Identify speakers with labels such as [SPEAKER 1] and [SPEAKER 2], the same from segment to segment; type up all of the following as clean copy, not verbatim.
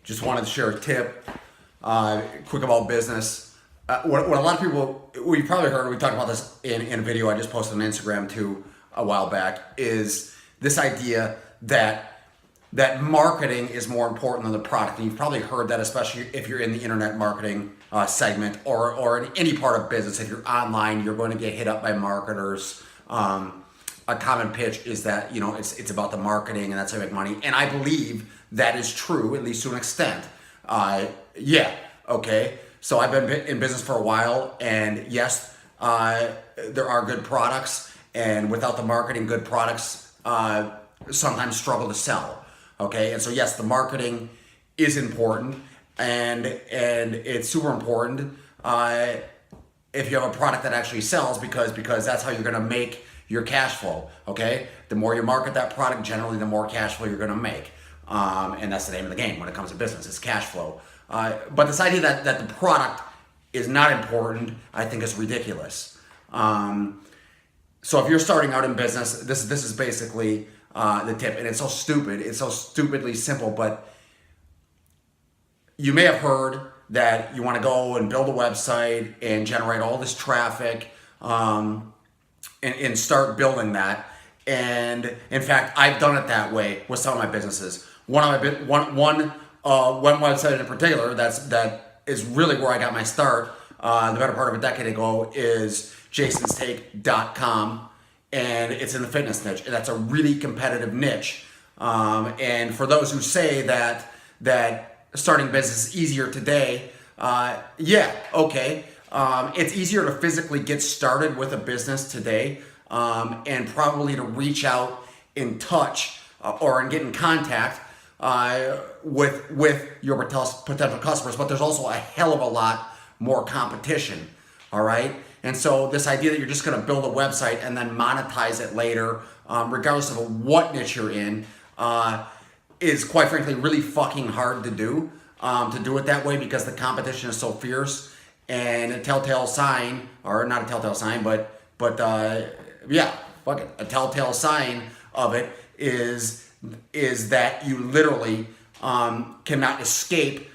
[SPEAKER 1] Just wanted to share a tip, quick about business. What a lot of people, we've probably heard, we talked about this in a video I just posted on Instagram too a while back, is this idea that marketing is more important than the product. And you've probably heard that, especially if you're in the internet marketing segment or in any part of business. If you're online, you're going to get hit up by marketers. A common pitch is that, it's about the marketing and that's how you make money. And I believe that is true, at least to an extent. Okay. So I've been in business for a while, and yes, there are good products, and without the marketing, good products sometimes struggle to sell. Okay. And so yes, the marketing is important, and it's super important if you have a product that actually sells, because that's how you're going to make your cash flow. Okay. The more you market that product, generally the more cash flow you're going to make. And that's the name of the game when it comes to business, it's cash flow. But this idea that the product is not important, I think is ridiculous. So if you're starting out in business, this is basically the tip. And it's so stupid. It's so stupidly simple, but you may have heard that you want to go and build a website and generate all this traffic and start building that. And in fact, I've done it that way with some of my businesses. One website in particular that is really where I got my start, the better part of a decade ago, is jasonstake.com, and it's in the fitness niche, and that's a really competitive niche. And for those who say that starting business is easier today, okay. It's easier to physically get started with a business today, and probably to reach out in touch or and get in contact with your potential customers, but there's also a hell of a lot more competition. All right. And so this idea that you're just going to build a website and then monetize it later, regardless of what niche you're in, is quite frankly really fucking hard to do it that way, because the competition is so fierce. And a telltale sign, or not a telltale sign, but a telltale sign of it is that you literally cannot escape.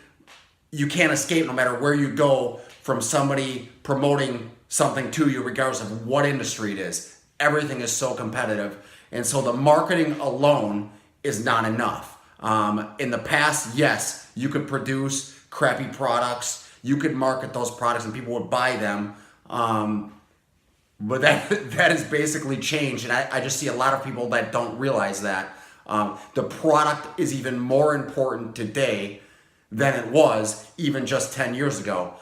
[SPEAKER 1] You can't escape no matter where you go from somebody promoting something to you, regardless of what industry it is. Everything is so competitive. And so the marketing alone is not enough. In the past, yes, you could produce crappy products. You could market those products and people would buy them. But that has basically changed. And I just see a lot of people that don't realize that. The product is even more important today than it was even just 10 years ago.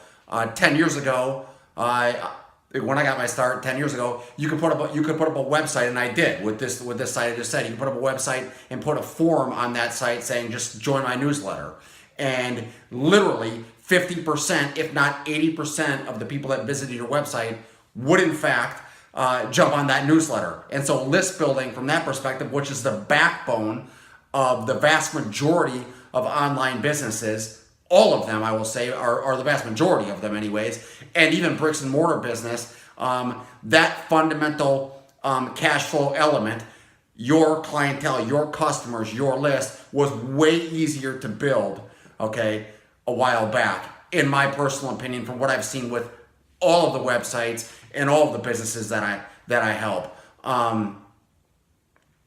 [SPEAKER 1] 10 years ago, when I got my start 10 years ago, you could put up a website, and I did with this site I just said. You can put up a website and put a form on that site saying, just join my newsletter. And literally 50%, if not 80% of the people that visited your website would in fact jump on that newsletter. And so list building from that perspective, which is the backbone of the vast majority of online businesses, all of them, I will say, are the vast majority of them anyways, and even bricks and mortar business, that fundamental cash flow element, your clientele, your customers, your list, was way easier to build, okay, a while back, in my personal opinion, from what I've seen with all of the websites and all of the businesses that I help.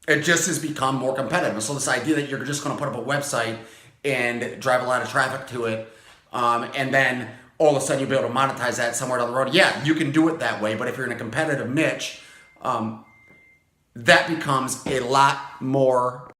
[SPEAKER 1] It just has become more competitive. So this idea that you're just going to put up a website and drive a lot of traffic to it, and then all of a sudden you'll be able to monetize that somewhere down the road. Yeah, you can do it that way, but if you're in a competitive niche, that becomes a lot more